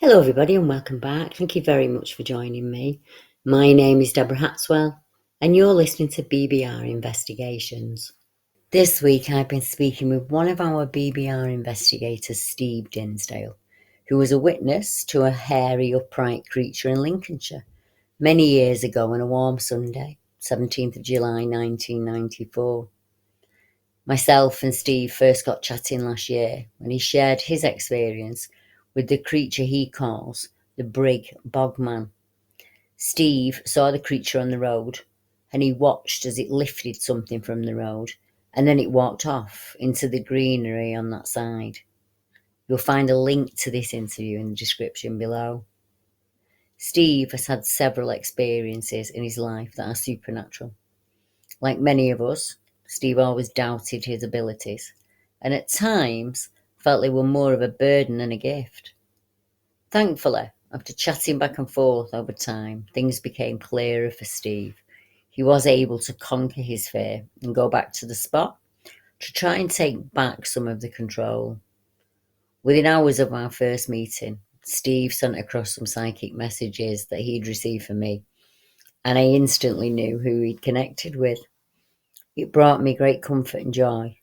Hello everybody and welcome back. Thank you very much for joining me. My name is Deborah Hatswell and you're listening to BBR Investigations. This week I've been speaking with one of our BBR investigators, Steve Dinsdale, who was a witness to a hairy upright creature in Lincolnshire many years ago on a warm Sunday, 17th of July 1994. Myself and Steve first got chatting last year when he shared his experience with the creature he calls the Bog Man. Steve saw the creature on the road and he watched as it lifted something from the road and then it walked off into the greenery on that side. You'll find a link to this interview in the description below. Steve has had several experiences in his life that are supernatural. Like many of us, Steve always doubted his abilities and at times felt they were more of a burden than a gift. Thankfully, after chatting back and forth over time, things became clearer for Steve. He was able to conquer his fear and go back to the spot to try and take back some of the control. Within hours of our first meeting, Steve sent across some psychic messages that he'd received from me, and I instantly knew who he'd connected with. It brought me great comfort and joy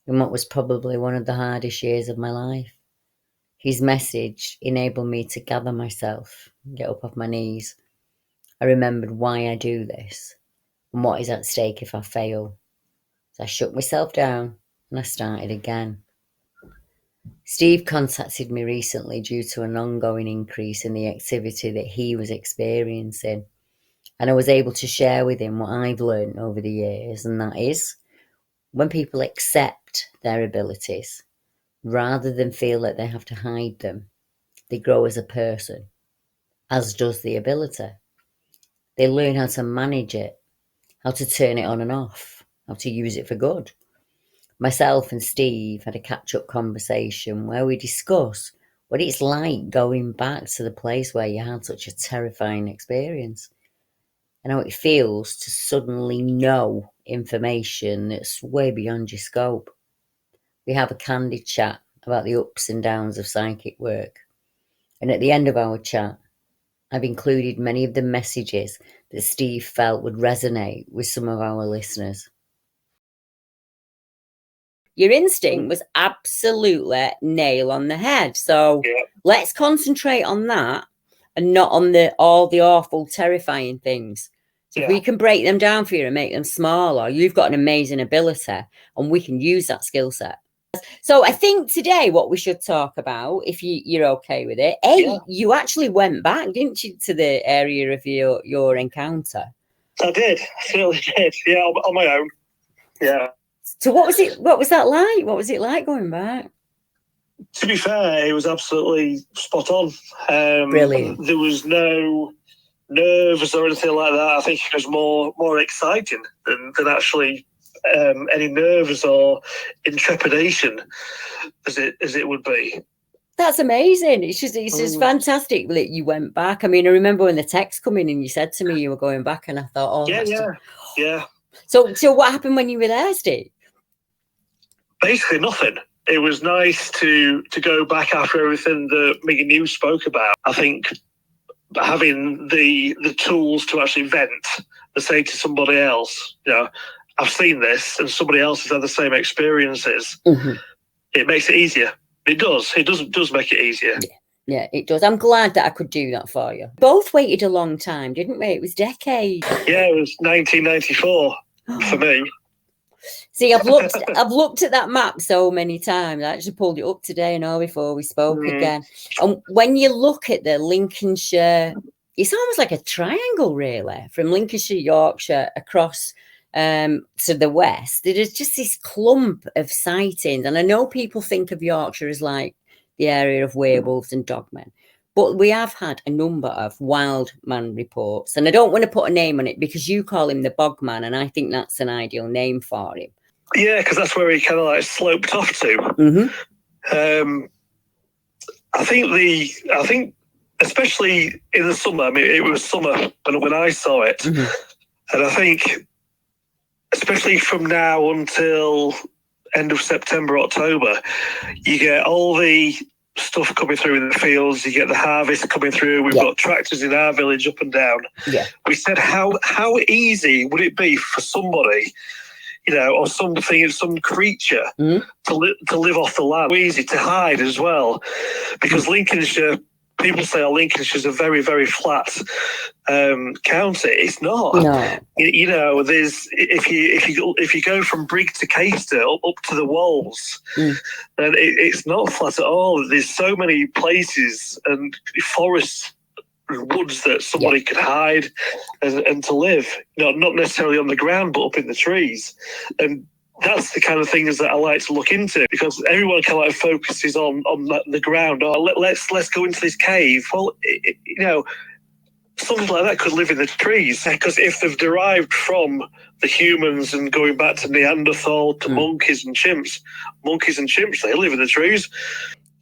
in what was probably one of the hardest years of my life. His message enabled me to gather myself and get up off my knees. I remembered why I do this and what is at stake if I fail. So I shook myself down and I started again. Steve contacted me recently due to an ongoing increase in the activity that he was experiencing, and I was able to share with him what I've learned over the years, and that is, when people accept their abilities, rather than feel that they have to hide them, they grow as a person, as does the ability. They learn how to manage it, how to turn it on and off, how to use it for good. Myself and Steve had a catch-up conversation where we discuss what it's like going back to the place where you had such a terrifying experience and how it feels to suddenly know information that's way beyond your scope. We have a candid chat about the ups and downs of psychic work. And at the end of our chat, I've included many of the messages that Steve felt would resonate with some of our listeners. Your instinct was absolutely nail on the head. So let's concentrate on that and not on all the awful, terrifying things. So if we can break them down for you and make them smaller, you've got an amazing ability and we can use that skill set. So I think today what we should talk about, if you're okay with it, you actually went back, didn't you, to the area of your encounter? I did. I certainly did. Yeah, on my own. Yeah. So what was that like? What was it like going back? To be fair, it was absolutely spot on. Brilliant. There was no nerves or anything like that. I think it was more exciting than actually any nerves or intrepidation as it would be. That's amazing. It's just fantastic that you went back. I mean, I remember when the text come in and you said to me you were going back, and I thought, yeah. So what happened when you were there, Steve? Basically nothing. It was nice to go back after everything that me and you spoke about. I think having the tools to actually vent and say to somebody else, I've seen this, and somebody else has had the same experiences. Mm-hmm. It makes it easier. It does. It does make it easier. Yeah, it does. I'm glad that I could do that for you. Both waited a long time, didn't we? It was decades. Yeah, it was 1994 for me. See, I've looked at that map so many times. I actually pulled it up today, before we spoke again. And when you look at the Lincolnshire, it's almost like a triangle, really, from Lincolnshire, Yorkshire, across to the west. There's just this clump of sightings. And I know people think of Yorkshire as like the area of werewolves and dogmen, but we have had a number of wild man reports. And I don't want to put a name on it because you call him the Bog Man, and I think that's an ideal name for him. Yeah, because that's where he kind of like sloped off to. Mm-hmm. I think especially in the summer. I mean, it was summer when I saw it, and I think especially from now until end of September, October, you get all the stuff coming through in the fields. You get the harvest coming through. We've got tractors in our village up and down. Yeah. We said, how easy would it be for somebody, or something, some creature to live off the land? Easy to hide as well, because Lincolnshire. People say, Lincolnshire's a very, very flat county. It's not. No. There's if you go from Brig to Caister up to the Walls, then it's not flat at all. There's so many places and forests and woods that somebody could hide and to live. Not necessarily on the ground, but up in the trees. And that's the kind of things that I like to look into, because everyone kind of focuses on the ground. Let's go into this cave. Well, something like that could live in the trees, because if they've derived from the humans and going back to Neanderthal to monkeys and chimps, they live in the trees.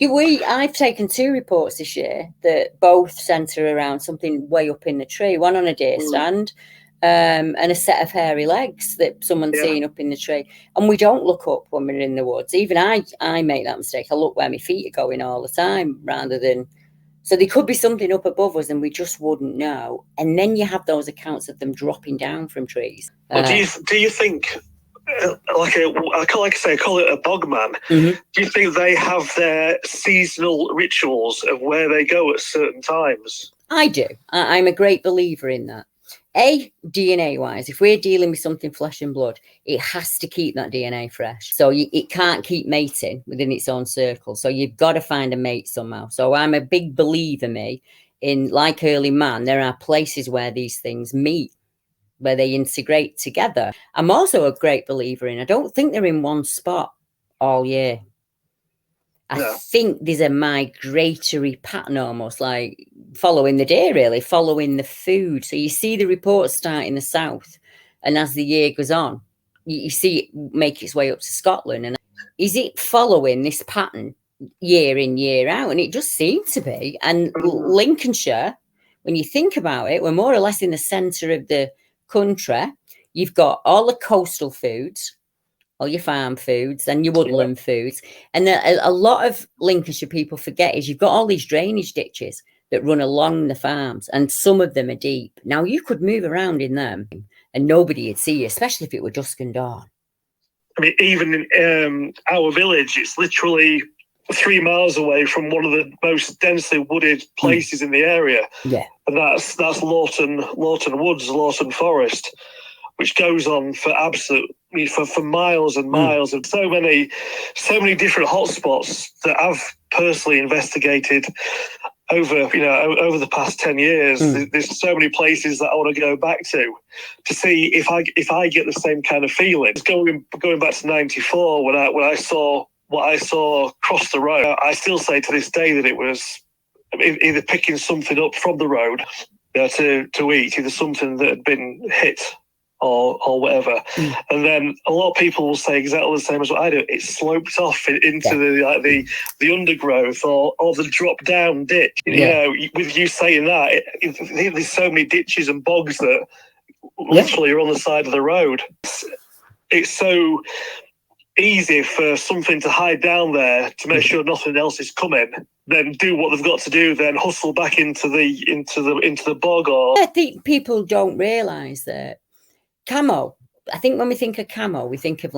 I've taken 2 reports this year that both centre around something way up in the tree. One on a deer stand. And a set of hairy legs that someone's seen up in the tree. And we don't look up when we're in the woods. Even I make that mistake. I look where my feet are going all the time rather than... So there could be something up above us and we just wouldn't know. And then you have those accounts of them dropping down from trees. Well, do you think, I call it a Bog Man, do you think they have their seasonal rituals of where they go at certain times? I do. I'm a great believer in that. DNA-wise, if we're dealing with something flesh and blood, it has to keep that DNA fresh. So it can't keep mating within its own circle. So you've got to find a mate somehow. So I'm a big believer, in like early man, there are places where these things meet, where they integrate together. I'm also a great believer I don't think they're in one spot all year. I think there's a migratory pattern, almost like following the deer, really, following the food. So you see the reports start in the south, and as the year goes on, you see it make its way up to Scotland. And is it following this pattern year in, year out? And it just seems to be. And Lincolnshire, when you think about it, we're more or less in the centre of the country. You've got all the coastal foods, all your farm foods and your woodland foods. And a lot of Lincolnshire people forget is you've got all these drainage ditches that run along the farms, and some of them are deep. Now, you could move around in them and nobody would see you, especially if it were dusk and dawn. I mean, even in our village, it's literally 3 miles away from one of the most densely wooded places in the area. Yeah. And that's Lawton Woods, Lawton Forest, which goes on for for miles and miles, and so many different hotspots that I've personally investigated over the past 10 years. There's so many places that I want to go back to see if I get the same kind of feeling. Going back to '94 when I saw what I saw cross the road, I still say to this day that it was either picking something up from the road to eat, either something that had been hit or whatever. And then a lot of people will say exactly the same as what I do. It sloped off into the undergrowth or the drop down ditch. With you saying that, there's so many ditches and bogs that literally are on the side of the road. It's so easy for something to hide down there to make sure nothing else is coming, then do what they've got to do, then hustle back into the bog. I think people don't realise that camo. I think when we think of camo, we think of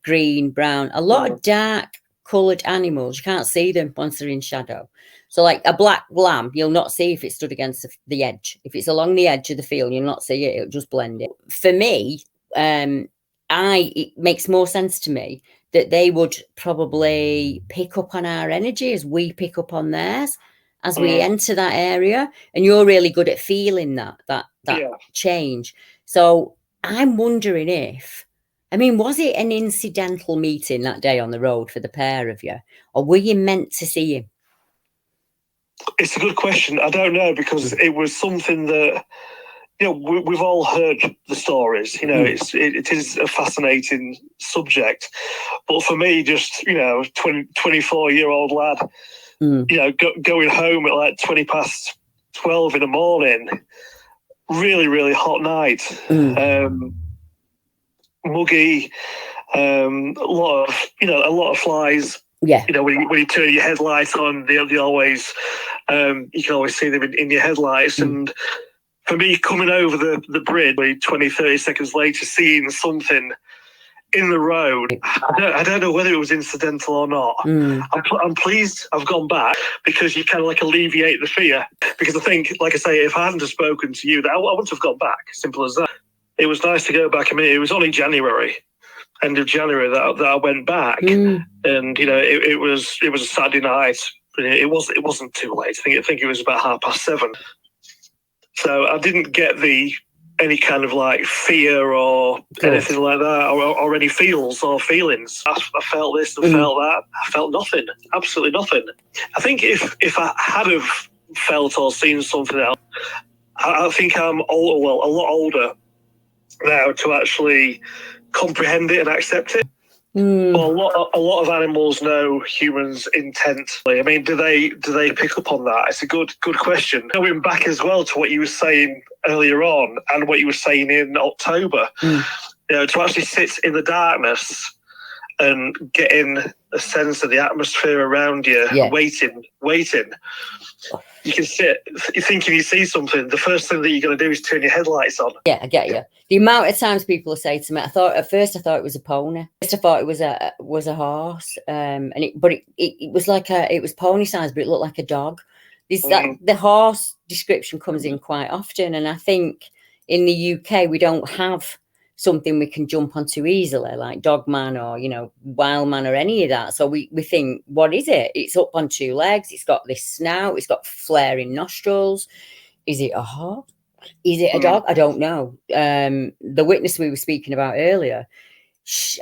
green, brown, a lot of dark coloured animals. You can't see them once they're in shadow. So like a black lamb, you'll not see if it stood against the edge. If it's along the edge of the field, you'll not see it. It'll just blend it. For me, it makes more sense to me that they would probably pick up on our energy as we pick up on theirs as we enter that area. And you're really good at feeling that change. So I'm wondering was it an incidental meeting that day on the road for the pair of you, or were you meant to see him? It's a good question. I don't know, because it was something that, we've all heard the stories. It is a fascinating subject. But for me, just, 24-year-old lad, going home at like 20 past 12 in the morning, really, really hot night, muggy, a lot of flies Yeah. You know, when you turn your headlights on, they always, you can always see them in your headlights. And for me, coming over the bridge, 20, 30 seconds later, seeing something in the road, I don't know whether it was incidental or not. I'm pleased I've gone back, because you kind of like alleviate the fear. Because I think, like I say, if I hadn't have spoken to you, I wouldn't have gone back. Simple as that. It was nice to go back. I mean, it was only end of January that I went back, and you know, it was a Saturday night. It wasn't too late. I think it was about 7:30. So I didn't get any kind of like fear or anything like that, or any feels or feelings. I felt this and felt that. I felt nothing, absolutely nothing. I think if I had have felt or seen something else, I think I'm a lot older now to actually comprehend it and accept it. Well, a lot of animals know humans' intent. I mean, do they pick up on that? It's a good question. Going back as well to what you were saying earlier on and what you were saying in October, you know, to actually sit in the darkness and getting a sense of the atmosphere around you, waiting. You can sit, you're thinking you see something. The first thing that you're going to do is turn your headlights on. Yeah, I get you. The amount of times people say to me, at first I thought it was a pony. First I thought it was a horse, and it was like it was pony size, but it looked like a dog. The horse description comes in quite often, and I think in the UK we don't have something we can jump onto easily, like Dog Man or, you know, Wild Man or any of that. So we think, what is it? It's up on 2 legs. It's got this snout. It's got flaring nostrils. Is it a horse? Is it a dog? I don't know. The witness we were speaking about earlier,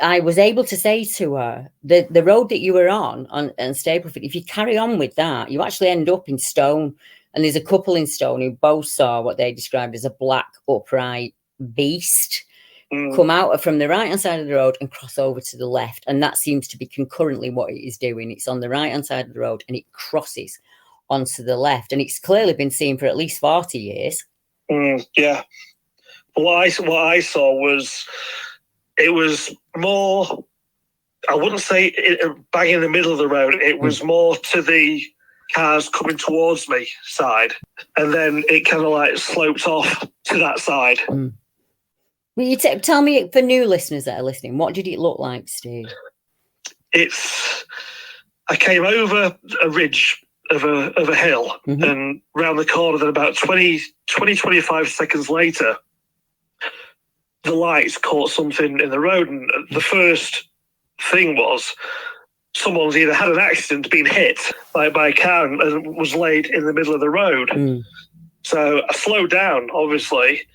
I was able to say to her, the road that you were on Stapleford, if you carry on with that, you actually end up in Stone. And there's a couple in Stone who both saw what they described as a black upright beast come out from the right-hand side of the road and cross over to the left. And that seems to be concurrently what it is doing. It's on the right-hand side of the road and it crosses onto the left. And it's clearly been seen for at least 40 years. Yeah. What I saw was, it was more, I wouldn't say bang in the middle of the road. It was more to the cars coming towards me side. And then it kind of like sloped off to that side. Will you tell me, for new listeners that are listening, what did it look like, Steve? I came over a ridge of a hill and round the corner, then about 25 seconds later, the lights caught something in the road, and the first thing was someone's either had an accident, been hit by a car and was laid in the middle of the road. So I slowed down, obviously.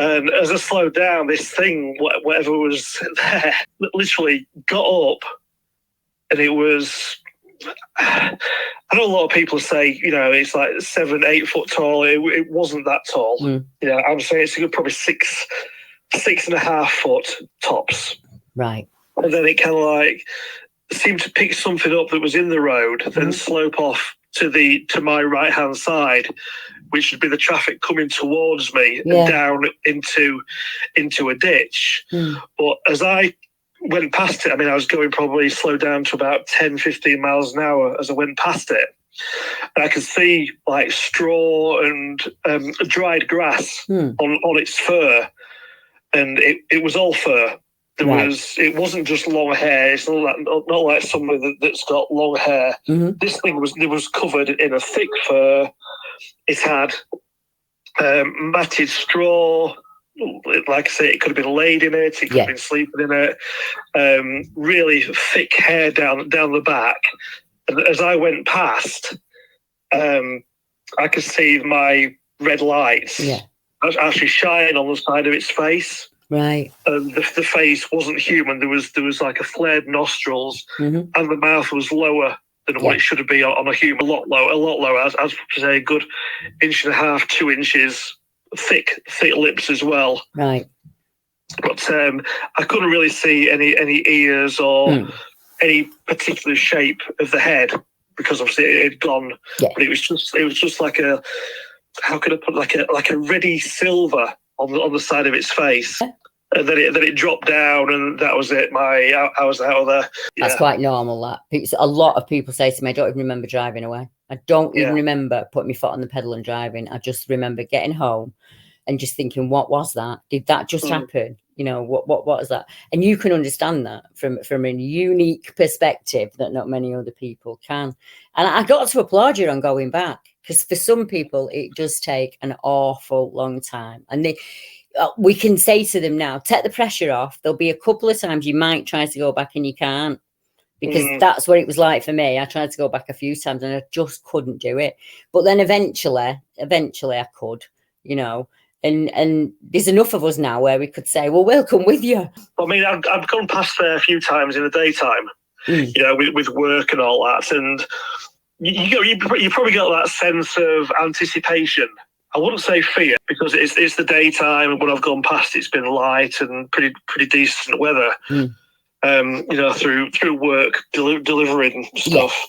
And as I slowed down, this thing, whatever was there, literally got up, and it was, I know a lot of people say, you know, it's like 7-8 foot tall. It wasn't that tall. You know, I'm saying it's probably 6.5 foot tops. Right. And then it kind of like seemed to pick something up that was in the road, then slope off to my right hand side, which would be the traffic coming towards me and down into a ditch. But as I went past it, I mean, I was going probably slowed down to about 10-15 miles an hour as I went past it. And I could see like straw and dried grass on its fur. And it was all fur. It wasn't just long hair. It's not like someone that's got long hair. This thing was covered in a thick fur. It had matted straw. Like I say, it could have been laid in it. It could have been sleeping in it. Really thick hair down the back. And as I went past, I could see my red lights actually shine on the side of its face. Right. The face wasn't human. There was like a flared nostrils, and the mouth was lower than what it should have been on a human. A lot lower. As to say, a good 1.5 to 2 inches thick lips as well. Right. But I couldn't really see any ears or any particular shape of the head, because obviously it had gone. Yeah. But it was just like a, how could I put, like a reddy silver on the side of its face. And then it dropped down, and that was it. I was out of there. Yeah. That's quite normal. That a lot of people say to me, I don't even remember driving away. I don't even remember putting my foot on the pedal and driving. I just remember getting home and just thinking, what was that? Did that just happen? You know, what was that? And you can understand that from a unique perspective that not many other people can. And I got to applaud you on going back, because for some people it does take an awful long time, and we can say to them now, take the pressure off. There'll be a couple of times you might try to go back and you can't, because that's what it was like for me. I tried to go back a few times and I just couldn't do it. But then eventually I could, you know. And there's enough of us now where we could say, well, we'll come with you. I mean, I've gone past there a few times in the daytime, you know, with work and all that. And you probably got that sense of anticipation. I wouldn't say fear, because it's the daytime, and when I've gone past, it's been light and pretty decent weather. You know, through work, delivering stuff,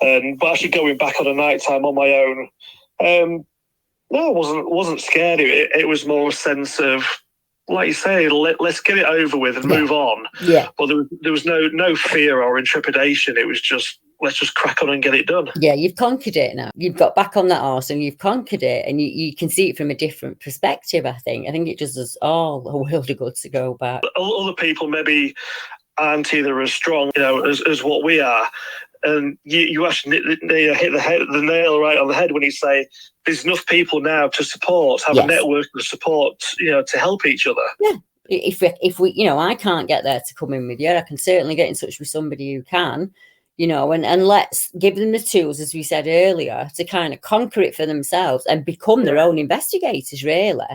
but actually going back on a night time on my own. No, I wasn't scared. It was more a sense of, like you say, let's get it over with and move on. Yeah. But there was no fear or intrepidation. It was just, let's just crack on and get it done. Yeah, you've conquered it now. You've got back on that horse and you've conquered it, and you can see it from a different perspective, I think. I think it does us all a world of good to go back. But other people maybe aren't either as strong, you know, as what we are. And you actually hit the nail right on the head when you say there's enough people now to have a network of support, you know, to help each other. Yeah. If we, you know, I can't get there to come in with you. I can certainly get in touch with somebody who can, you know, and let's give them the tools, as we said earlier, to kind of conquer it for themselves and become their own investigators, really.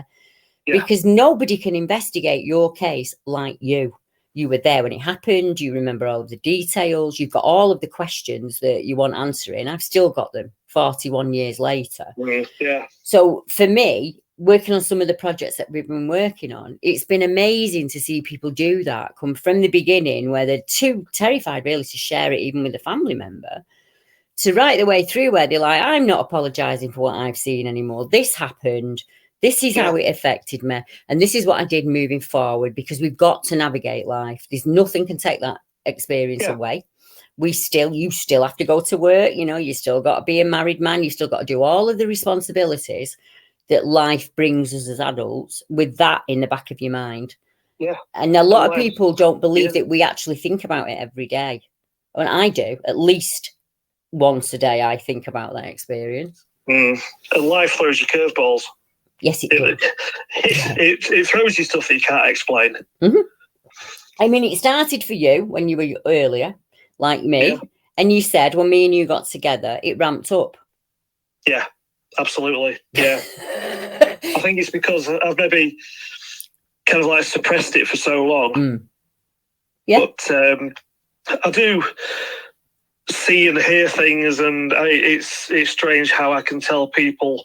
Yeah. Because nobody can investigate your case like you. You were there when it happened. You remember all of the details. You've got all of the questions that you want answering. I've still got them 41 years later. Yeah. So for me, working on some of the projects that we've been working on, it's been amazing to see people do that, come from the beginning where they're too terrified really to share it even with a family member, to right the way through where they're like, I'm not apologising for what I've seen anymore. This happened. This is how it affected me. And this is what I did moving forward, because we've got to navigate life. There's nothing can take that experience away. You still have to go to work. You know, you still got to be a married man. You still got to do all of the responsibilities that life brings us as adults, with that in the back of your mind. Yeah. And a lot of people don't believe that we actually think about it every day. And I do. At least once a day, I think about that experience. And life throws you curveballs. Yes, it does. It throws you stuff that you can't explain. I mean, it started for you when you were earlier, like me. And you said when me and you got together, it ramped up. Yeah, absolutely. Yeah. I think it's because I've maybe kind of like suppressed it for so long. Yeah. But I do see and hear things, and it's strange how I can tell people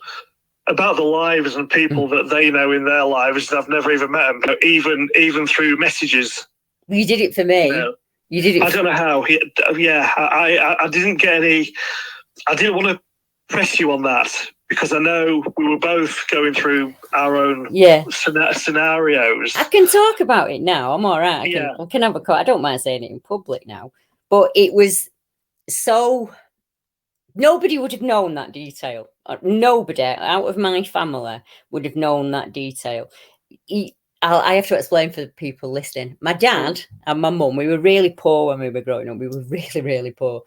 about the lives and people that they know in their lives that I've never even met them, even through messages. You did it for me. You did it. I don't know how. I didn't get any. I didn't want to press you on that, because I know we were both going through our own scenarios. I can talk about it now. I'm all right. I can have a call. I don't mind saying it in public now. But it was so... Nobody would have known that detail. Nobody out of my family would have known that detail. I have to explain for the people listening. My dad and my mum, we were really poor when we were growing up. We were really, really poor.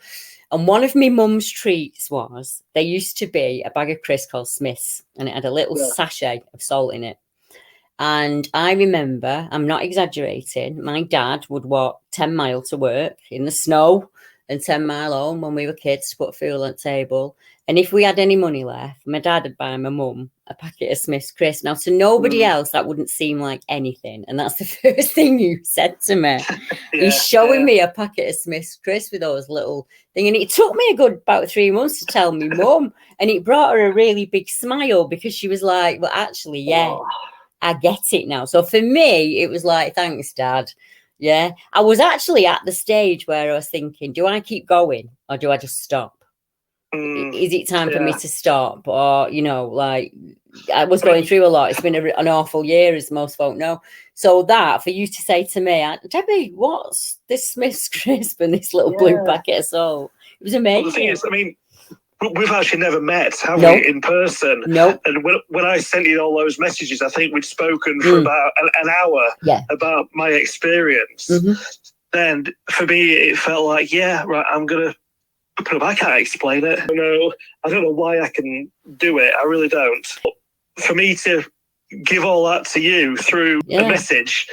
And one of my mum's treats was, there used to be a bag of crisps called Smith's, and it had a little sachet of salt in it. And I remember, I'm not exaggerating, my dad would walk 10 miles to work in the snow and 10 mile home when we were kids to put food on the table. And if we had any money left, my dad would buy my mum a packet of Smith's crisps. Now, to nobody else, that wouldn't seem like anything. And that's the first thing you said to me. He's showing me a packet of Smith's crisps with those little thing. And it took me about 3 months to tell me mum. And it brought her a really big smile, because she was like, well, actually, I get it now. So for me, it was like, thanks, Dad. Yeah, I was actually at the stage where I was thinking, do I keep going or do I just stop? Is it time for me to stop? Or, you know, like, I was going through a lot. It's been an awful year, as most folk know. So that, for you to say to me, Debbie, what's this Smith's crisp and this little blue packet of salt? It was amazing. Well, the thing is, I mean, we've actually never met, have Nope. we, in person? Nope. And when I sent you all those messages, I think we'd spoken for about an hour about my experience. Then for me, it felt like, yeah, right, I'm going to put it. I can't explain it. I don't know why I can do it. I really don't. But for me to give all that to you through a message,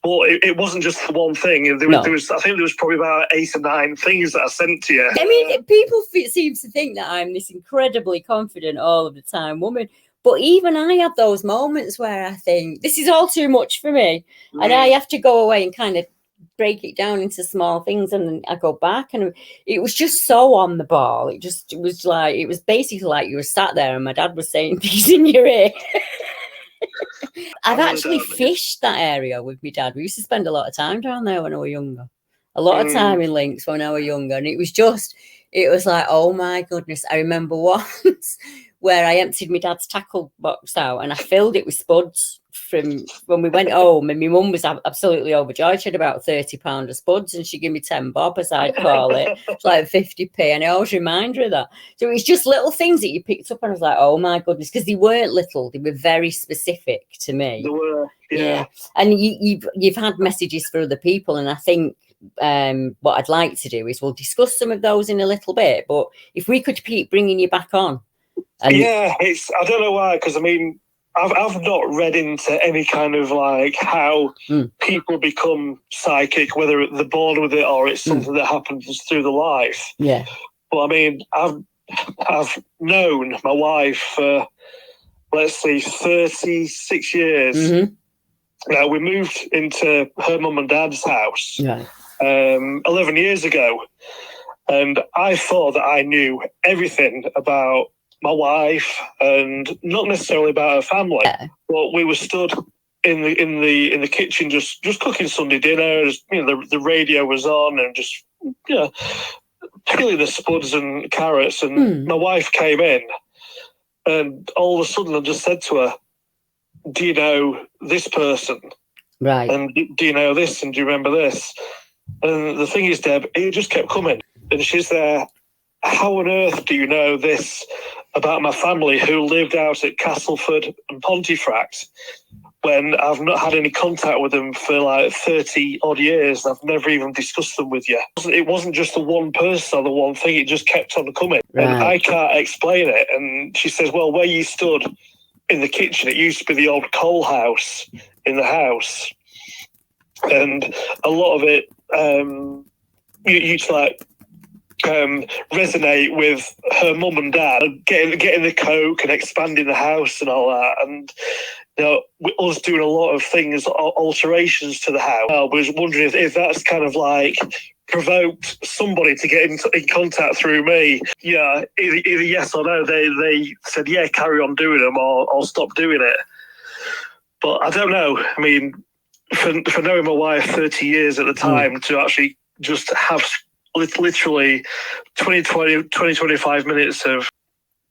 well, it wasn't just the one thing. There was, I think there was probably about 8 or 9 things that I sent to you. I mean, people seem to think that I'm this incredibly confident all of the time woman. But even I have those moments where I think this is all too much for me. And I have to go away and kind of break it down into small things, and then I go back, and it was just so on the ball. It was basically like you were sat there and my dad was saying things in your ear. I've actually fished that area with my dad. We used to spend a lot of time down there when I was younger. A lot of time in links when I was younger, and it was like, oh my goodness. I remember once where I emptied my dad's tackle box out and I filled it with spuds from when we went home, and my mum was absolutely overjoyed. She had about £30 of spuds and she gave me 10 bob, as I'd call it. It's like 50p, and I always remind her of that. So it's just little things that you picked up, and I was like, oh my goodness, because they weren't little, they were very specific to me. They were, yeah. And you've had messages for other people, and I think what I'd like to do is we'll discuss some of those in a little bit, but if we could keep bringing you back on. I don't know why, because I mean, I've not read into any kind of like how people become psychic, whether they're born with it or it's something that happens through the life. Yeah. But I mean, I've known my wife for, let's see, 36 years. Now, we moved into her mum and dad's house 11 years ago, and I thought that I knew everything about my wife, and not necessarily about her family. But we were stood in the kitchen just cooking Sunday dinner. The radio was on, and just peeling the spuds and carrots. And my wife came in, and all of a sudden I just said to her, "Do you know this person? Right. And do you know this? And do you remember this?" And the thing is, Deb, it just kept coming, and she's there. How on earth do you know this about my family who lived out at Castleford and Pontefract when I've not had any contact with them for like 30 odd years? I've never even discussed them with you. It wasn't just the one person or the one thing, it just kept on coming. Right. And I can't explain it. And she says, well, where you stood in the kitchen, it used to be the old coal house in the house. And a lot of it, resonate with her mum and dad, getting the coke and expanding the house and all that, and us doing a lot of things, alterations to the house. I was wondering if that's kind of like provoked somebody to get in contact through me. Yeah, either yes or no. They said, yeah, carry on doing them or stop doing it. But I don't know. I mean, for knowing my wife 30 years at the time, to actually just have literally 25 minutes of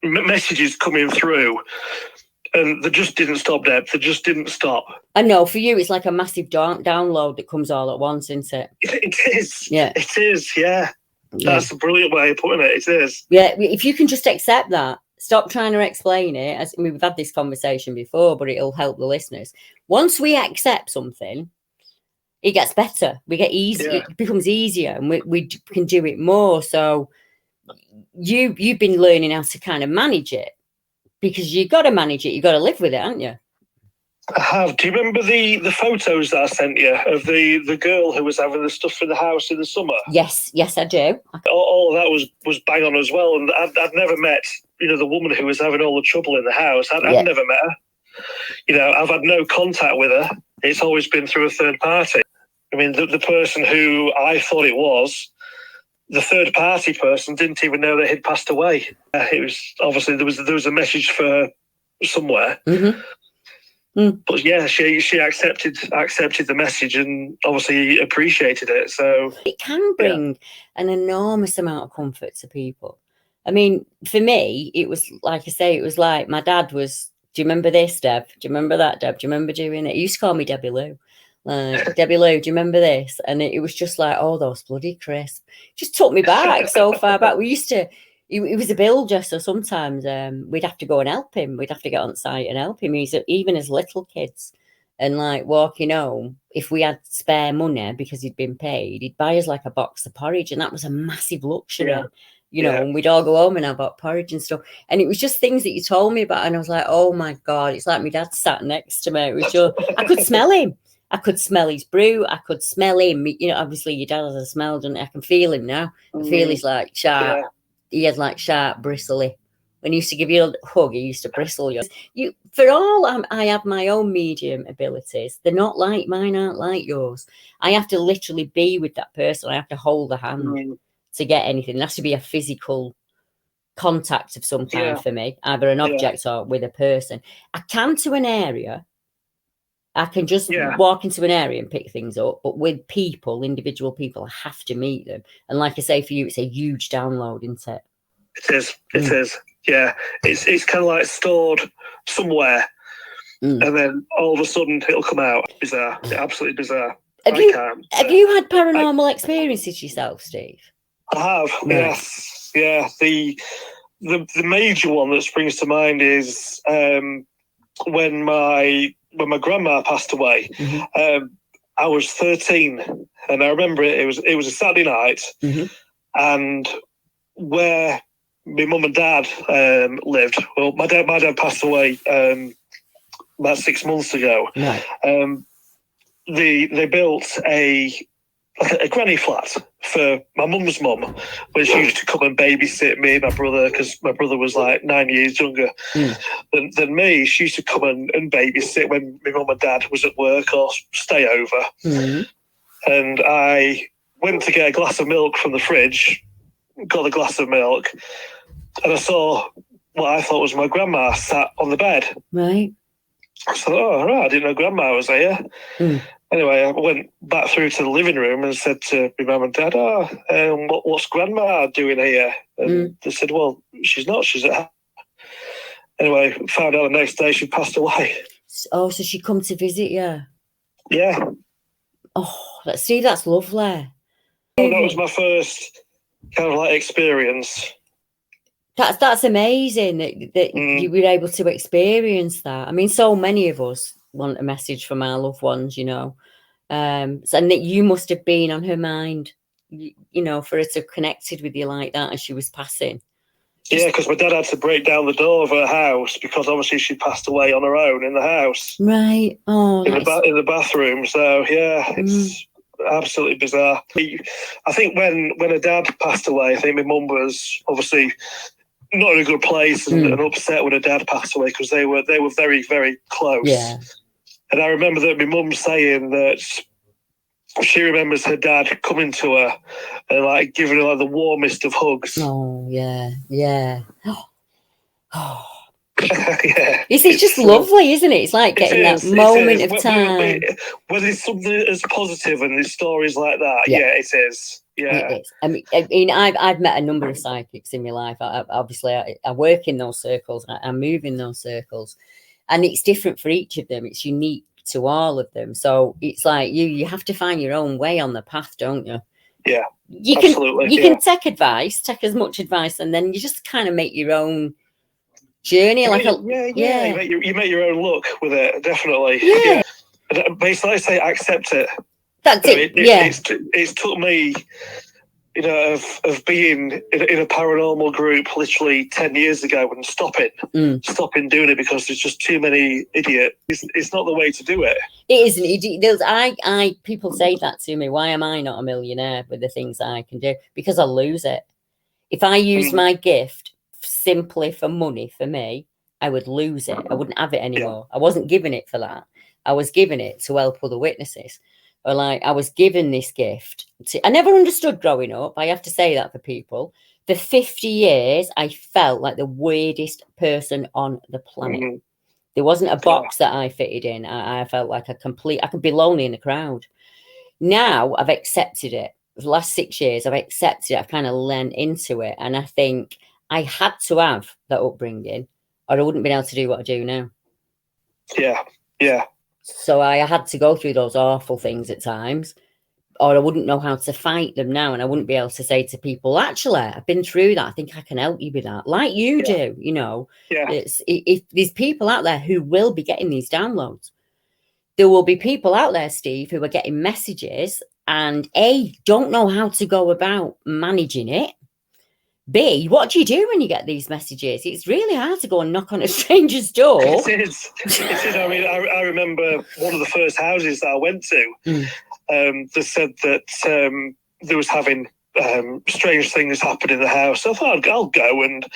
messages coming through, and they just didn't stop, Deb. They just didn't stop. I know, for you, it's like a massive download that comes all at once, isn't it? It is. Yeah. It is, yeah. That's a brilliant way of putting it. It is. Yeah, if you can just accept that, stop trying to explain it. We've had this conversation before, but it'll help the listeners. Once we accept something, it gets better. We get easy. Yeah. It becomes easier, and we can do it more. So you've been learning how to kind of manage it, because you got to manage it. You got to live with it, haven't you? I have. Do you remember the photos that I sent you of the girl who was having the stuff in the house in the summer? Yes, I do. All of that was bang on as well, and I'd never met the woman who was having all the trouble in the house. I'd never met her. I've had no contact with her. It's always been through a third party. I mean, the person who I thought it was, the third party person, didn't even know that he'd passed away. It was obviously there was a message for her somewhere. But yeah, she accepted the message and obviously appreciated it. So it can bring an enormous amount of comfort to people. I mean, for me, it was like I say, it was like my dad was Do you remember this, Deb? Do you remember that, Deb? Do you remember doing it? You used to call me Debbie Lou. Like, Debbie Lou, do you remember this? And it was just like, oh, those bloody crisps. Just took me back so far back. We used to, he was a builder, so sometimes we'd have to go and help him. We'd have to get on site and help him. Even as little kids. And like walking home, if we had spare money because he'd been paid, he'd buy us like a box of porridge. And that was a massive luxury. Yeah. You know, and we'd all go home and have hot porridge and stuff. And it was just things that you told me about. And I was like, oh my God, it's like my dad sat next to me. It was just, I could smell him. I could smell his brew. I could smell him. You know, obviously your dad has a smell, doesn't he? I can feel him now. I feel he's like sharp. Yeah. He has like sharp, bristly. When he used to give you a hug, he used to bristle you. For all I have my own medium abilities, they're not like mine, aren't like yours. I have to literally be with that person. I have to hold the hand to get anything. It has to be a physical contact of some kind for me, either an object or with a person. I can to an area. I can just walk into an area and pick things up, but with people, individual people, I have to meet them. And like I say, for you, it's a huge download, isn't it? It is. It is. Yeah. It's kind of like stored somewhere, and then all of a sudden it'll come out. Bizarre. Absolutely bizarre. Have you had paranormal experiences yourself, Steve? I have. Yes. Yeah. The major one that springs to mind is when my grandma passed away. I was 13, and I remember it was a Saturday night, and where my mum and dad lived. Well, my dad passed away about 6 months ago. They built a granny flat for my mum's mum, where she used to come and babysit me and my brother, because my brother was like 9 years younger than me. She used to come and babysit when my mum and dad was at work or stay over. And I went to get a glass of milk from the fridge, got a glass of milk, and I saw what I thought was my grandma sat on the bed. Right. I thought, oh, right, I didn't know grandma was there. Anyway, I went back through to the living room and said to my mum and dad, what's grandma doing here? And they said, well, she's not, she's at home. Anyway, found out the next day she passed away. Oh, so she come to visit you? Yeah. Oh, that's lovely. Oh, that was my first kind of like experience. That's amazing that you were able to experience that. I mean, so many of us want a message from our loved ones, you know, and that you must have been on her mind, you know, for her to have connected with you like that as she was passing. Yeah, because my dad had to break down the door of her house because obviously she passed away on her own in the house. Right. Oh, in the bathroom. So yeah, it's absolutely bizarre. I think when her dad passed away, I think my mum was obviously not in a good place and upset when her dad passed away, because they were very, very close. Yeah. And I remember that my mum saying that she remembers her dad coming to her and like giving her like the warmest of hugs. Oh yeah, yeah. Oh. Yeah, it's just lovely, isn't it? It's like getting that moment of time. When it's something as positive and there's stories like that, it is. Yeah, it is. I mean, I've met a number of psychics in my life. I work in those circles. I move in those circles, and it's different for each of them. It's unique to all of them. So it's like you have to find your own way on the path, don't you? Yeah, you can take as much advice, and then you just kind of make your own journey. You make your own luck with it, definitely. Yeah. Basically, I say accept it. That's it. It's took me, you know, of being in a paranormal group literally 10 years ago and stopping doing it because there's just too many idiots. It's not the way to do it. It isn't. People say that to me. Why am I not a millionaire with the things I can do? Because I'll lose it. If I use my gift simply for money, for me, I would lose it. I wouldn't have it anymore. I wasn't given it for that. I was given it to help other witnesses. Or like I was given this gift. I never understood growing up. I have to say that for people. For 50 years, I felt like the weirdest person on the planet. There wasn't a box that I fitted in. I felt like I could be lonely in a crowd. Now I've accepted it. For the last 6 years, I've accepted it. I've kind of learned into it. And I think I had to have that upbringing or I wouldn't have been able to do what I do now. Yeah. So I had to go through those awful things at times, or I wouldn't know how to fight them now. And I wouldn't be able to say to people, actually, I've been through that. I think I can help you with that. Like you do, Yeah. If there's people out there who will be getting these downloads, there will be people out there, Steve, who are getting messages and A, don't know how to go about managing it. B, what do you do when you get these messages? It's really hard to go and knock on a stranger's door. It is. I mean, I remember one of the first houses that I went to. They said that they was having strange things happen in the house. So I thought I'll go and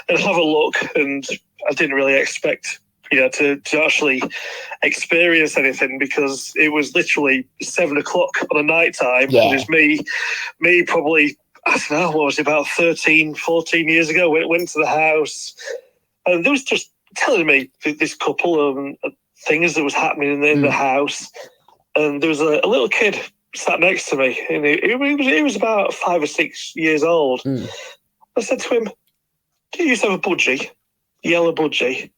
have a look, and I didn't really expect to actually experience anything, because it was literally 7 o'clock on a night time. Yeah. And it was me probably, I don't know, what was it, about 13, 14 years ago, when it went to the house. And there was just telling me this couple of things that was happening in the house. And there was a little kid sat next to me, and he was about 5 or 6 years old. I said to him, "Do you used to have a budgie, yellow budgie?"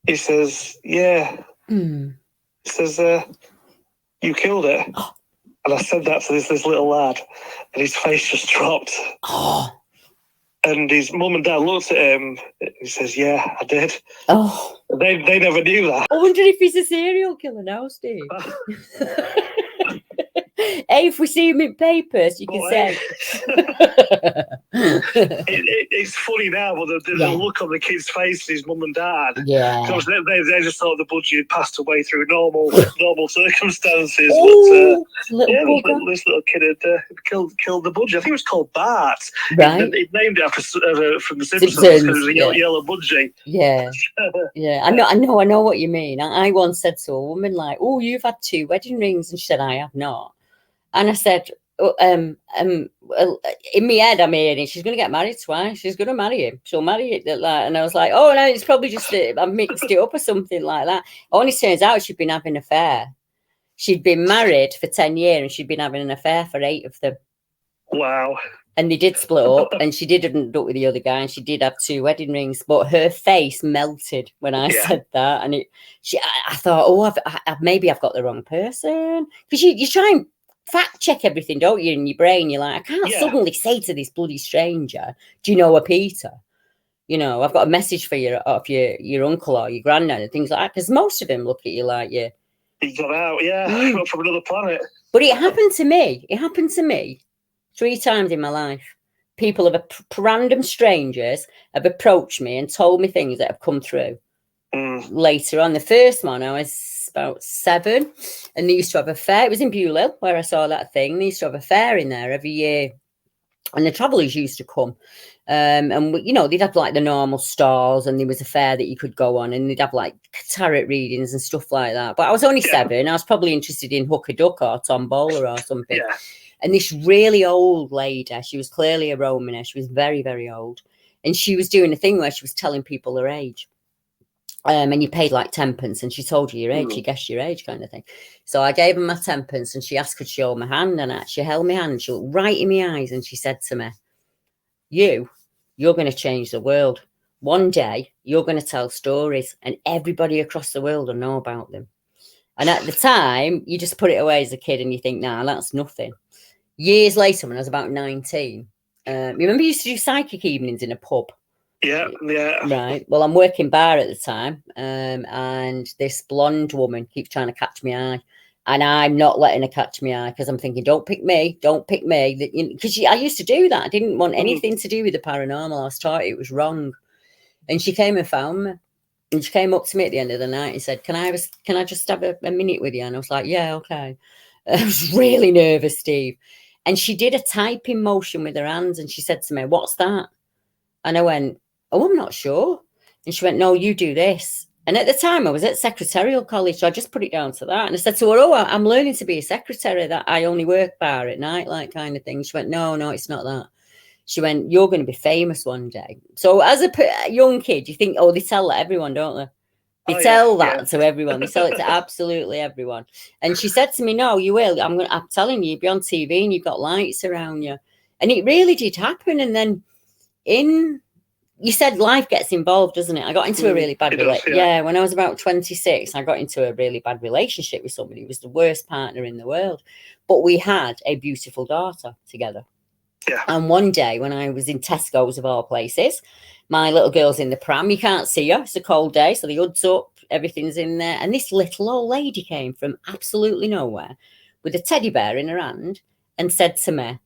He says, "Yeah." He says, "You killed it?" And I said that to this little lad, and his face just dropped. And his mum and dad looked at him. He says, "Yeah, I did." They never knew that. I wonder if he's a serial killer now, Steve. Hey, if we see him in papers, you can say. It's funny now, but the look on the kid's face, his mum and dad. Yeah. Because they just thought the budgie had passed away through normal circumstances. Ooh, but this little kid had killed the budgie. I think it was called Bart. Right. He named it after from the Simpsons, because it was a yellow budgie. Yeah. Yeah. I know what you mean. I once said to a woman, like, "Oh, you've had 2 wedding rings," and she said, "I have not." And I said, in my head, I'm hearing she's going to get married twice. She's going to marry him. She'll marry it. And I was like, oh, no, it's probably just I mixed it up or something like that. Only turns out she'd been having an affair. She'd been married for 10 years and she'd been having an affair for 8 of them. Wow. And they did split up, and she did end up with the other guy, and she did have 2 wedding rings. But her face melted when I said that. And I thought, oh, maybe I've got the wrong person. Because you try and fact check everything, don't you, in your brain? You're like, I can't suddenly say to this bloody stranger, "Do you know a Peter? I've got a message for you of your uncle or your granddad," and things like that. Because most of them look at you like you got out, from another planet. But it happened to me. 3 times in my life. People random strangers have approached me and told me things that have come through later on. The first one, I was about 7, and they used to have a fair. It was in Bewley where I saw that thing. They used to have a fair in there every year, and the travellers used to come. And they'd have like the normal stalls, and there was a fair that you could go on, and they'd have like tarot readings and stuff like that. But I was only 7. I was probably interested in hook a duck or tombola or something. Yeah. And this really old lady, she was clearly a Romaner. She was very, very old, and she was doing a thing where she was telling people her age. And you paid like 10p, and she told you your age, she guessed your age, kind of thing. So I gave her my 10p, and she asked could she hold my hand, and she held my hand, and she looked right in my eyes, and she said to me, you're going to change the world. One day you're going to tell stories, and everybody across the world will know about them. And at the time, you just put it away as a kid, and you think, nah, that's nothing. Years later, when I was about 19, remember you used to do psychic evenings in a pub? Yeah. Right. Well, I'm working bar at the time, and this blonde woman keeps trying to catch my eye, and I'm not letting her catch my eye because I'm thinking, don't pick me. Because I used to do that. I didn't want anything to do with the paranormal. I was taught it was wrong. And she came and found me, and she came up to me at the end of the night and said, can I just have a minute with you? And I was like, yeah, okay. I was really nervous, Steve. And she did a typing motion with her hands, and she said to me, what's that? And I went, oh, I'm not sure. And she went, no, you do this. And at the time I was at secretarial college, so I just put it down to that. And I said to her, oh, I'm learning to be a secretary, that I only work bar at night, like kind of thing. She went, no, it's not that. She went, you're going to be famous one day. So as a young kid, you think, oh, they tell that everyone, don't they? They tell that to everyone. They tell it to absolutely everyone. And she said to me, no, you will. I'm telling you, you'll be on TV and you've got lights around you. And it really did happen. And then in you said life gets involved, doesn't it? I got into a really bad relationship. Yeah. When I was about 26, I got into a really bad relationship with somebody who was the worst partner in the world. But we had a beautiful daughter together. Yeah. And one day when I was in Tesco's of all places, my little girl's in the pram. You can't see her. It's a cold day, so the hood's up, everything's in there. And this little old lady came from absolutely nowhere with a teddy bear in her hand and said to me,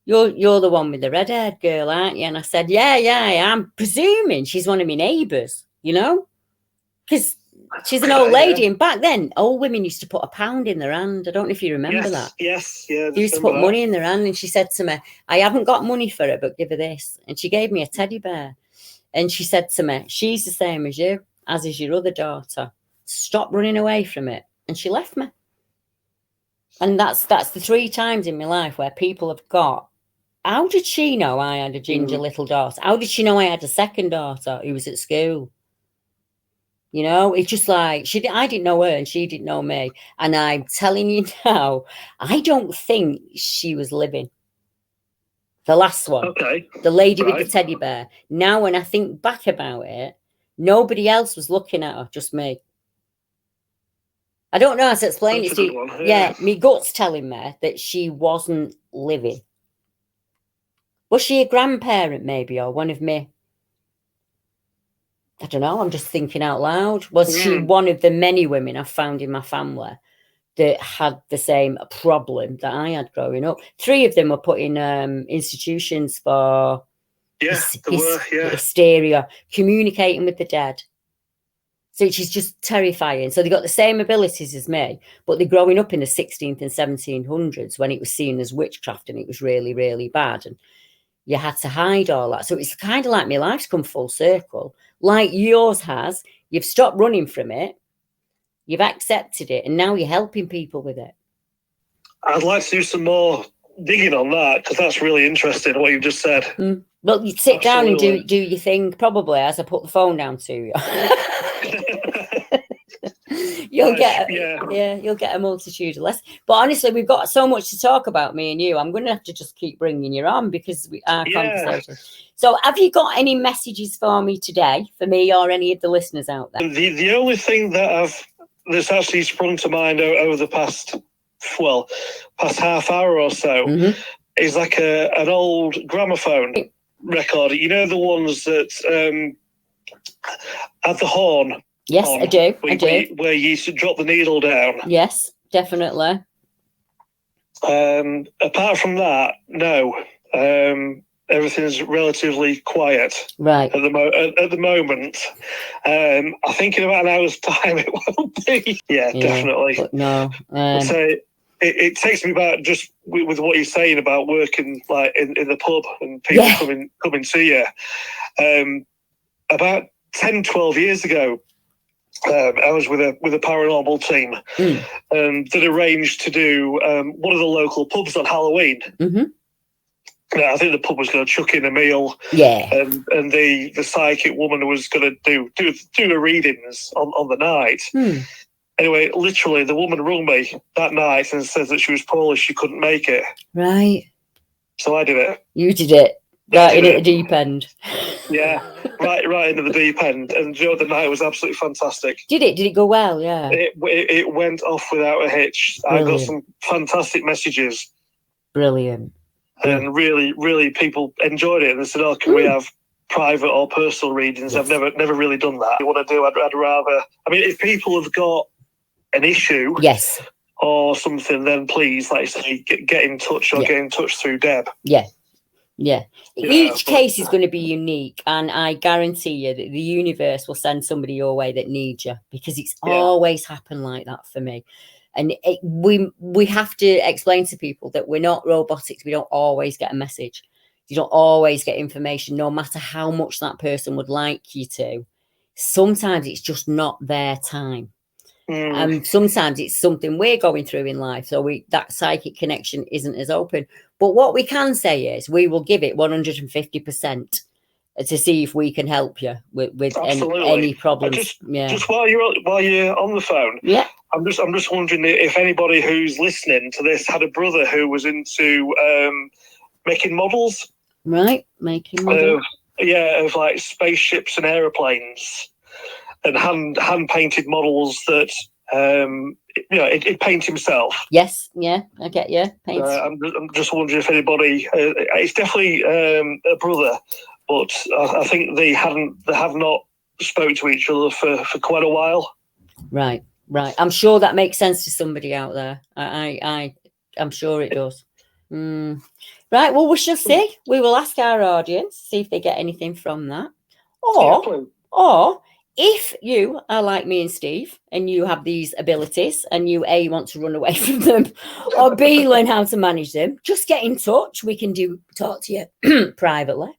You're the one with the red-haired girl, aren't you? And I said, yeah, I am. Presuming she's one of my neighbours, because she's an old lady. And back then, old women used to put £1 in their hand. I don't know if you remember that. Yes, yeah. They used to put money in their hand. And she said to me, I haven't got money for it, but give her this. And she gave me a teddy bear. And she said to me, she's the same as you, as is your other daughter. Stop running away from it. And she left me. And that's the 3 times in my life where people have got, how did she know I had a ginger little daughter? How did she know I had a second daughter who was at school? It's just like I didn't know her and she didn't know me. And I'm telling you now, I don't think she was living. The last one. Okay. The lady with the teddy bear. Now, when I think back about it, nobody else was looking at her, just me. I don't know how to explain it to you. Yeah, my gut's telling me that she wasn't living. Was she a grandparent maybe, or one of me? I don't know, I'm just thinking out loud. Was she one of the many women I've found in my family that had the same problem that I had growing up? 3 of them were put in institutions for hysteria, communicating with the dead. So she's just terrifying. So they got the same abilities as me, but they're growing up in the 16th and 1700s when it was seen as witchcraft and it was really, really bad. And you had to hide all that. So it's kind of like my life's come full circle, like yours has. You've stopped running from it. You've accepted it. And now you're helping people with it. I'd like to do some more digging on that because that's really interesting, what you've just said. Well, you'd sit down and do your thing, probably, as I put the phone down to you. You'll get a multitude of less. But honestly, we've got so much to talk about, me and you. I'm going to have to just keep bringing you on because our conversation. So have you got any messages for me today, for me or any of the listeners out there? The only thing that's actually sprung to mind over the past half hour or so is like an old gramophone record. You know, the ones that have the horn. Yes, I do. Where you used to drop the needle down. Yes, definitely. Apart from that, no. Everything's relatively quiet. Right. At the moment. I think in about an hour's time it will be. Yeah, definitely. But no. So it takes me back just with what you're saying about working like in the pub and people coming to you. About 10, 12 years ago, I was with a paranormal team that arranged to do one of the local pubs on Halloween. I think the pub was going to chuck in a meal, and the psychic woman was going to do the readings on the night. Anyway, literally, the woman rung me that night and said that she was poorly, she couldn't make it. Right. So I did it. You did it. Right in at the deep end. Yeah, right into the deep end. And the night was absolutely fantastic. Did it go well? Yeah. It went off without a hitch. Brilliant. I got some fantastic messages. Brilliant. And really, really people enjoyed it. And they said, "Oh, can we have private or personal readings?" Yes. I've never really done that. What I do, I'd rather. I mean, if people have got an issue, or something, then please, like I say, get in touch or get in touch through Deb. Yeah. Each case is going to be unique, and I guarantee you that the universe will send somebody your way that needs you, because it's always happened like that for me. And we have to explain to people that we're not robotics. We don't always get a message. You don't always get information, no matter how much that person would like you to. Sometimes it's just not their time. And sometimes it's something we're going through in life, so that psychic connection isn't as open. But what we can say is we will give it 150% to see if we can help you with any problems. Just while you're on the phone, I'm just wondering if anybody who's listening to this had a brother who was into making models. Right, making models. of like spaceships and aeroplanes, and hand painted models that it paint himself. Yes, yeah, I get you. I'm just wondering if anybody. It's definitely a brother, but I think they have not spoke to each other for quite a while. Right. I'm sure that makes sense to somebody out there. I'm sure it does. Right. Well, we shall see. We will ask our audience, see if they get anything from that, or if you are like me and Steve, and you have these abilities, and you A, want to run away from them, or B, learn how to manage them, just get in touch. We can talk to you privately,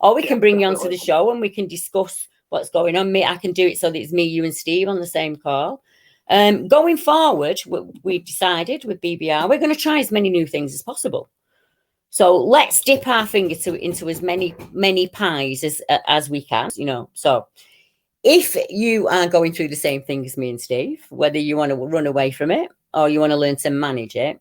or we can bring you onto the show and we can discuss what's going on. I can do it so that it's me, you, and Steve on the same call. Going forward, we've decided with BBR, we're going to try as many new things as possible. So let's dip our finger into as many pies as we can, So if you are going through the same thing as me and Steve, whether you want to run away from it or you want to learn to manage it,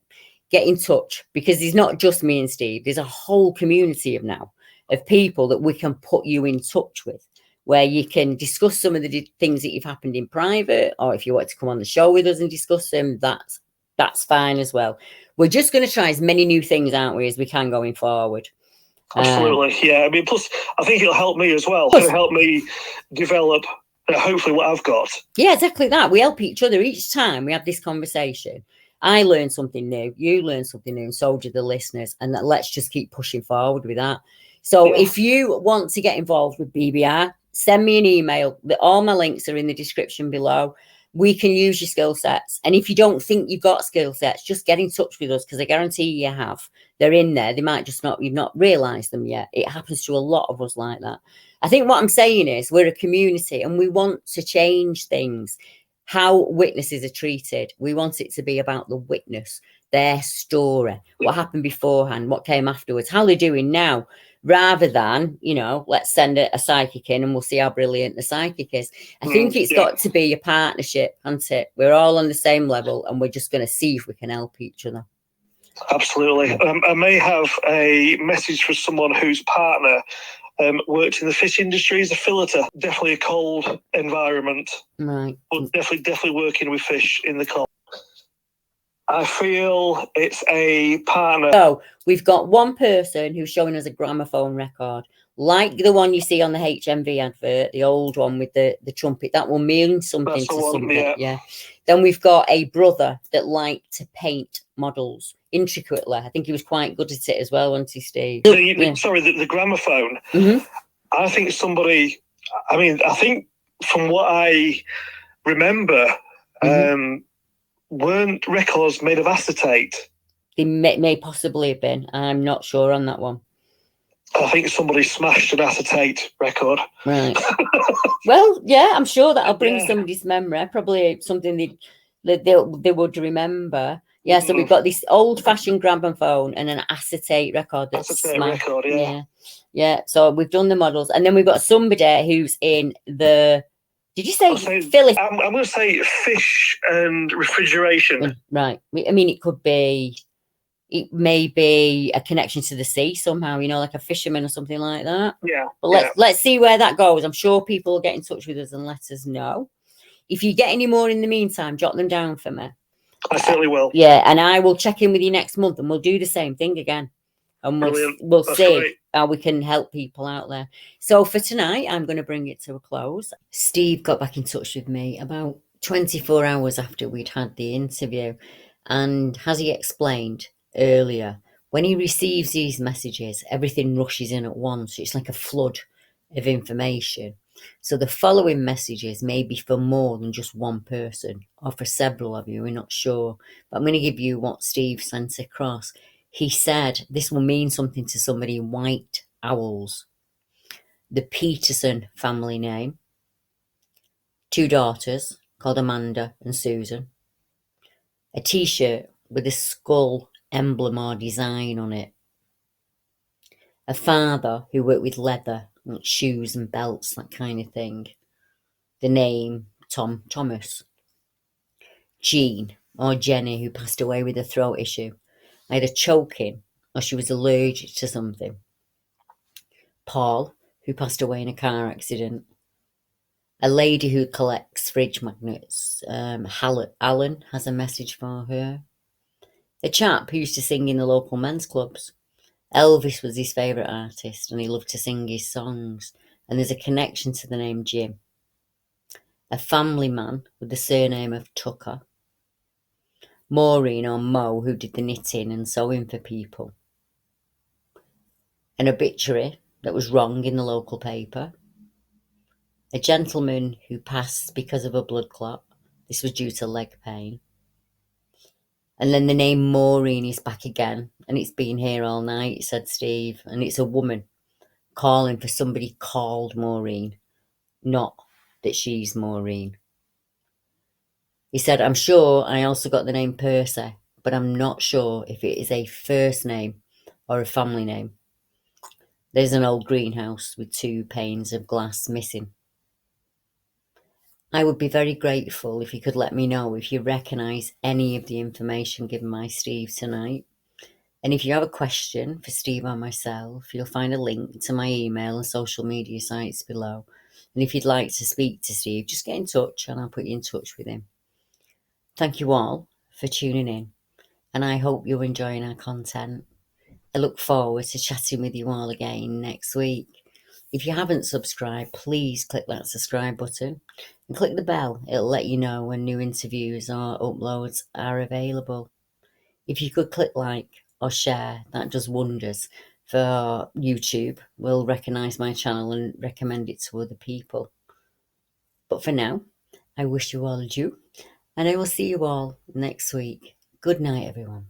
get in touch, because it's not just me and Steve. There's a whole community of people that we can put you in touch with, where you can discuss some of the things that you've happened in private, or if you want to come on the show with us and discuss them, that's fine as well. We're just going to try as many new things, aren't we, as we can going forward. Absolutely, yeah. I mean, plus, I think it'll help me as well. It'll help me develop, hopefully, what I've got. Yeah, exactly that. We help each other each time we have this conversation. I learn something new, you learn something new, and so do the listeners. And let's just keep pushing forward with that. So if you want to get involved with BBR, send me an email. All my links are in the description below. We can use your skill sets. And if you don't think you've got skill sets, just get in touch with us, because I guarantee you have. They're in there. They might just you've not realised them yet. It happens to a lot of us like that. I think what I'm saying is we're a community and we want to change things. How witnesses are treated. We want it to be about the witness, their story, what happened beforehand, what came afterwards, how they're doing now, rather than, let's send a psychic in and we'll see how brilliant the psychic is. I think it's got to be a partnership, hasn't it? We're all on the same level and we're just going to see if we can help each other. Absolutely. I may have a message for someone whose partner worked in the fish industry as a filleter. Definitely a cold environment. Right. But definitely working with fish in the cold. I feel it's a partner. So we've got one person who's showing us a gramophone record, like the one you see on the HMV advert, the old one with the trumpet. That will mean something to somebody. Yeah. Then we've got a brother that liked to paint models intricately. I think he was quite good at it as well, wasn't he, Steve? Sorry, the gramophone. Mm-hmm. I think I think from what I remember, weren't records made of acetate? They may possibly have been. I'm not sure on that one. I think somebody smashed an acetate record. Right. Well, yeah, I'm sure that'll bring somebody's memory. Probably something they would remember. Yeah, so we've got this old-fashioned gramophone and an acetate record that's smashed. Record, yeah. So we've done the models, and then we've got somebody who's in the. Did you say Phyllis? I'm going to say fish and refrigeration. Right. I mean, it may be a connection to the sea somehow, like a fisherman or something like that. Yeah. But let's see where that goes. I'm sure people will get in touch with us and let us know. If you get any more in the meantime, jot them down for me. I certainly will. Yeah, and I will check in with you next month and we'll do the same thing again. And we'll see how we can help people out there. So for tonight, I'm going to bring it to a close. Steve got back in touch with me about 24 hours after we'd had the interview. And as he explained earlier, when he receives these messages, everything rushes in at once. It's like a flood of information. So the following messages may be for more than just one person or for several of you. We're not sure. But I'm going to give you what Steve sent across. He said this will mean something to somebody in White Owls. The Peterson family name. 2 daughters called Amanda and Susan. A t-shirt with a skull emblem or design on it. A father who worked with leather, like shoes and belts, that kind of thing. The name Thomas. Jean or Jenny, who passed away with a throat issue. Either choking or she was allergic to something. Paul, who passed away in a car accident. A lady who collects fridge magnets, Alan, has a message for her. A chap who used to sing in the local men's clubs. Elvis was his favourite artist and he loved to sing his songs. And there's a connection to the name Jim. A family man with the surname of Tucker. Maureen or Mo, who did the knitting and sewing for people. An obituary that was wrong in the local paper. A gentleman who passed because of a blood clot. This was due to leg pain. And then the name Maureen is back again, and it's been here all night, said Steve. And it's a woman calling for somebody called Maureen, not that she's Maureen. He said, I'm sure I also got the name Percy, but I'm not sure if it is a first name or a family name. There's an old greenhouse with 2 panes of glass missing. I would be very grateful if you could let me know if you recognise any of the information given by Steve tonight. And if you have a question for Steve or myself, you'll find a link to my email and social media sites below. And if you'd like to speak to Steve, just get in touch and I'll put you in touch with him. Thank you all for tuning in, and I hope you're enjoying our content. I look forward to chatting with you all again next week. If you haven't subscribed, please click that subscribe button and click the bell. It'll let you know when new interviews or uploads are available. If you could click like or share, that does wonders for YouTube. Will recognise my channel and recommend it to other people. But for now, I wish you all adieu, and I will see you all next week. Good night, everyone.